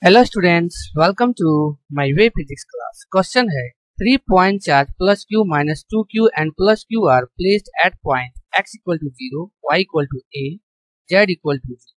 Hello students, welcome to my way physics class. Question है 3 point charge plus Q minus 2q and plus Q are placed at point x equal to 0, y equal to a, z equal to 0,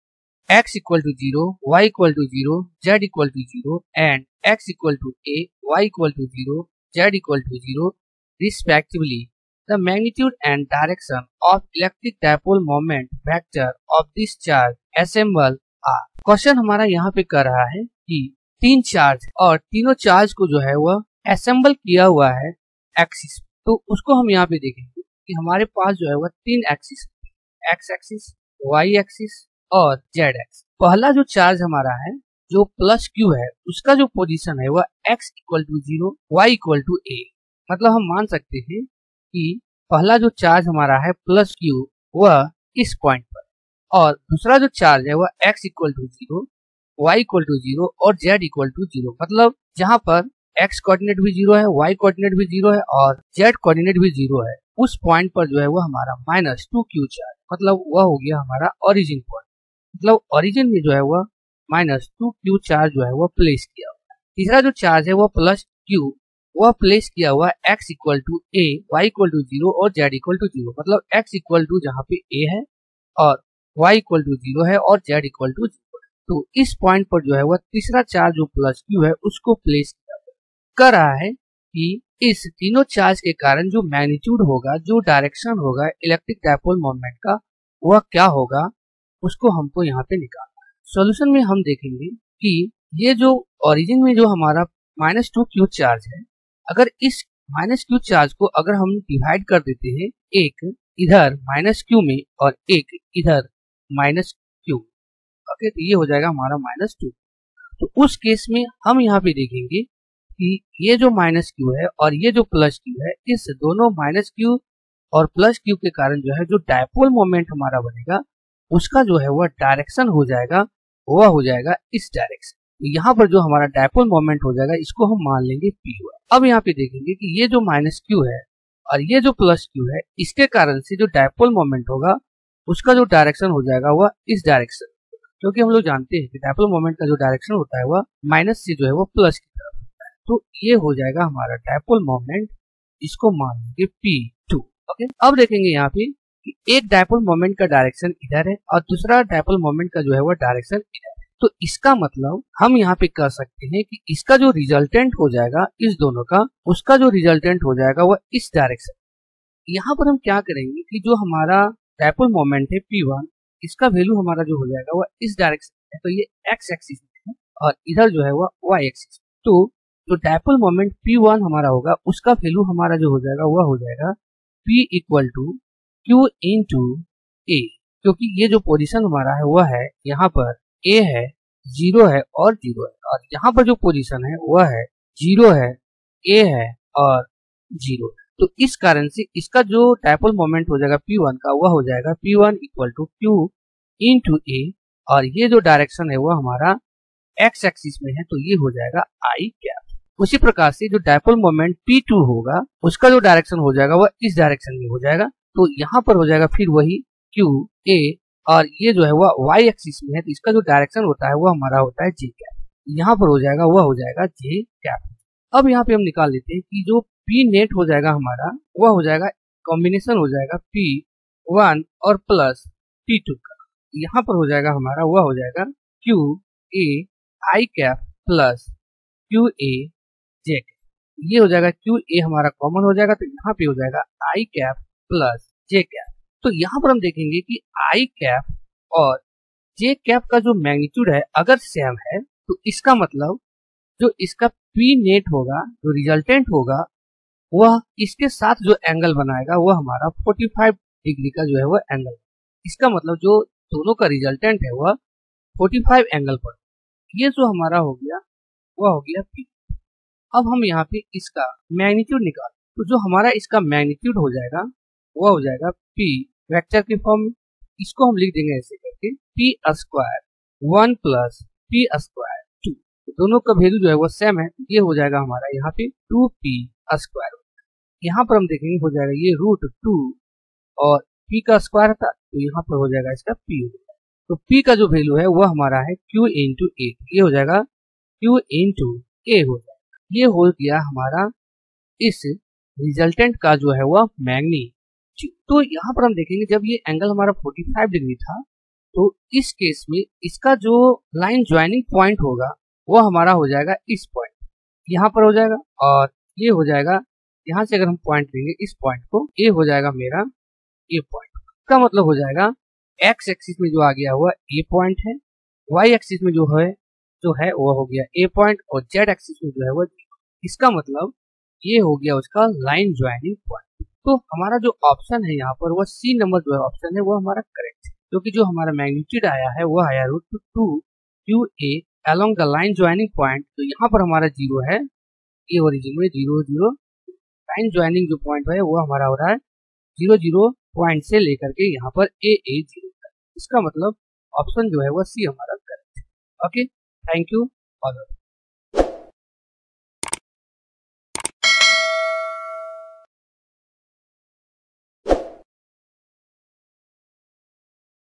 x equal to 0, y equal to 0, z equal to 0 and x equal to a, y equal to 0, z equal to 0 respectively. The magnitude and direction of electric dipole moment vector of this charge assemble are. Question हमारा यहाँ पे कर रहा है कि तीन charge और तीनों चार्ज को जो है वह असेंबल किया हुआ है एक्सिस। तो उसको हम यहाँ पे देखेंगे कि हमारे पास जो है वह तीन axis, X axis, Y axis और जेड एक्सिस। पहला जो चार्ज हमारा है जो प्लस क्यू है, उसका जो पोजीशन है वह x equal to 0, y equal to a. मतलब हम मान सकते हैं कि पहला जो चार्ज हमारा है प्लस क्यू वह इस पॉइंट पर, और दूसरा जो चार्ज है वह x equal to 0, y equal to 0 और z इक्वल टू 0। मतलब जहाँ पर x कोऑर्डिनेट भी 0 है, y कोऑर्डिनेट भी 0 है और z कोऑर्डिनेट भी 0 है, उस पॉइंट पर जो है वह हमारा माइनस 2q चार्ज, मतलब वह हो गया हमारा ओरिजिन पॉइंट। मतलब ओरिजिन में जो है वह माइनस 2q चार्ज जो है वह प्लेस किया हुआ है। तीसरा जो चार्ज है वह प्लस q, वह प्लेस किया हुआ है x equal to a, y equal to 0 और z इक्वल टू 0। मतलब x इक्वल टू जहाँ पे a है और y इक्वल टू 0 है और z इक्वल टू 0 है। तो इस पॉइंट पर जो है वह तीसरा चार्ज जो प्लस q है उसको प्लेस कर रहा है कि इस तीनों चार्ज के कारण जो मैग्नीट्यूड होगा, जो डायरेक्शन होगा इलेक्ट्रिक डायपोल मोमेंट का, वह क्या होगा, उसको हमको यहाँ पे निकालना है। सॉल्यूशन में हम देखेंगे कि ये जो ओरिजिन में जो हमारा माइनस 2q चार्ज है, अगर इस माइनस q चार्ज को अगर हम डिवाइड कर देते हैं, एक इधर माइनस q में और एक इधर माइनस q, ओके, तो ये हो जाएगा हमारा माइनस 2। तो उस केस में हम यहाँ पे देखेंगे कि ये जो माइनस q है और ये जो प्लस q है, इस दोनों माइनस q और प्लस q के कारण जो है जो डायपोल मोमेंट हमारा बनेगा, उसका जो है वह डायरेक्शन हो जाएगा, वह हो जाएगा इस डायरेक्शन। तो यहाँ पर जो हमारा डायपोल मोमेंट हो जाएगा, इसको हम मान लेंगे p1। अब यहाँ पे देखेंगे कि ये जो माइनस q है और ये जो प्लस q है, इसके कारण से जो डायपोल मोमेंट होगा उसका जो डायरेक्शन हो जाएगा वह इस डायरेक्शन, क्योंकि हम लोग जानते हैं कि डायपोल मोमेंट का जो डायरेक्शन होता है वह माइनस से जो है वो प्लस की तरफ होता है। तो ये हो जाएगा हमारा डायपोल मोमेंट, इसको मान लेंगे P2। ओके, अब देखेंगे यहाँ पे कि एक डायपोल मोमेंट का डायरेक्शन इधर है और दूसरा डायपोल मोमेंट का जो है वो डायरेक्शन इधर है। तो इसका मतलब हम यहाँ पे कह सकते हैं कि इसका जो रिजल्टेंट हो जाएगा इस दोनों का, उसका जो रिजल्टेंट हो जाएगा वह इस डायरेक्शन। यहाँ पर हम क्या करेंगे कि जो हमारा डायपोल मोमेंट है P1, इसका वैल्यू हमारा जो हो जाएगा वह इस डायरेक्शन है, तो ये x एक्सिस में है और इधर जो है वह y एक्सिस। तो जो डायपोल मोमेंट P1 हमारा होगा उसका वैल्यू हमारा जो हो जाएगा वह हो जाएगा P equal to Q into A, क्योंकि ये जो पोजीशन हमारा है वह है यहाँ पर A है, 0 है और 0 है, और यहाँ पर जो पोजीशन है वह है 0 है, A है और 0 है। तो इस कारण से इसका जो डायपोल मोमेंट हो जाएगा P1 का, वह हो जाएगा P1 equal to Q into A, और ये जो डायरेक्शन है वह हमारा x एक्सिस में है, तो ये हो जाएगा I कैप। उसी प्रकार से जो डायपोल मोमेंट P2 होगा उसका जो डायरेक्शन हो जाएगा वह इस डायरेक्शन में हो जाएगा, तो यहाँ पर हो जाएगा फिर वही Q A, और ये जो है वह y एक्सिस में है, तो इसका जो डायरेक्शन होता है वह हमारा होता है J कैप। यहाँ पर हो जाएगा वह हो जाएगा J कैप। अब यहाँ पे हम निकाल लेते हैं कि जो P नेट हो जाएगा हमारा, वह हो जाएगा कॉम्बिनेशन हो जाएगा P1 और प्लस P2 का। यहाँ पर हो जाएगा हमारा वह हो जाएगा Q A I cap plus Q A J cap. ये हो जाएगा Q A हमारा कॉमन हो जाएगा, तो यहाँ पे हो जाएगा I cap plus J cap. तो यहाँ पर हम देखेंगे कि I कैप और J कैप का जो मैग्नीट्यूड है अगर सेम है, तो इसका मतलब जो इसका P नेट होगा, जो रिजल्टेंट होगा, वह इसके साथ जो एंगल बनाएगा वह हमारा 45 डिग्री का जो है वह एंगल। इसका मतलब जो दोनों का रिजल्टेंट है वह 45 एंगल पर। ये जो हमारा हो गया वह हो गया P। अब हम यहाँ पे इसका मैग्नीट्यूड निकाल, तो जो हमारा इसका मैग्नीट्यूड हो जाएगा वह हो जाएगा P वेक्टर की फॉर्म। इसको हम लिख देंगे ऐसे करके P square 1 plus P square 2। दोनों का वैल्यू जो है वो सेम है, ये हो जाएगा हमारा यहाँ पे 2P स्क्वायर। यहाँ पर हम देखेंगे हो जाएगा ये √2 और P का स्क्वायर था, तो यहाँ पर हो जाएगा इसका P। तो P का जो वैल्यू है वह हमारा है Q इंटू A, ये हो जाएगा Q इंटू A हो जाएगा। ये हो गया हमारा इस रिजल्टेंट का जो है वह मैग्नीट्यूड। तो यहाँ पर हम देखेंगे जब ये एंगल हमारा 45 डिग्री था तो इस केस में इसका जो लाइन ज्वाइनिंग पॉइंट होगा वो हमारा हो जाएगा इस पॉइंट, यहाँ पर हो जाएगा, और ये हो जाएगा यहाँ से अगर हम पॉइंट लेंगे इस पॉइंट को, ये हो जाएगा मेरा ए पॉइंट। इसका मतलब हो जाएगा एक्स एक्सिस में जो आ गया हुआ ए पॉइंट है, वाई एक्सिस में जो है वो हो गया ए पॉइंट, और जेड एक्सिस में जो है वो जीरो। इसका मतलब ये हो गया उसका लाइन ज्वाइनिंग पॉइंट। तो हमारा जो ऑप्शन है यहाँ पर वह सी नंबर जो है ऑप्शन है वो हमारा करेक्ट है, क्योंकि जो हमारा मैग्नीट्यूड आया है वो आया √2 QA along the line joining point. तो यहाँ पर हमारा जीरो है, ये ओरिजिन में 0 0, लाइन ज्वाइनिंग जो पॉइंट है वो हमारा हो रहा है 0 0 पॉइंट से लेकर के यहाँ पर A 0 तक। इसका मतलब ऑप्शन जो है वो सी हमारा करेक्ट है। Okay, thank you all.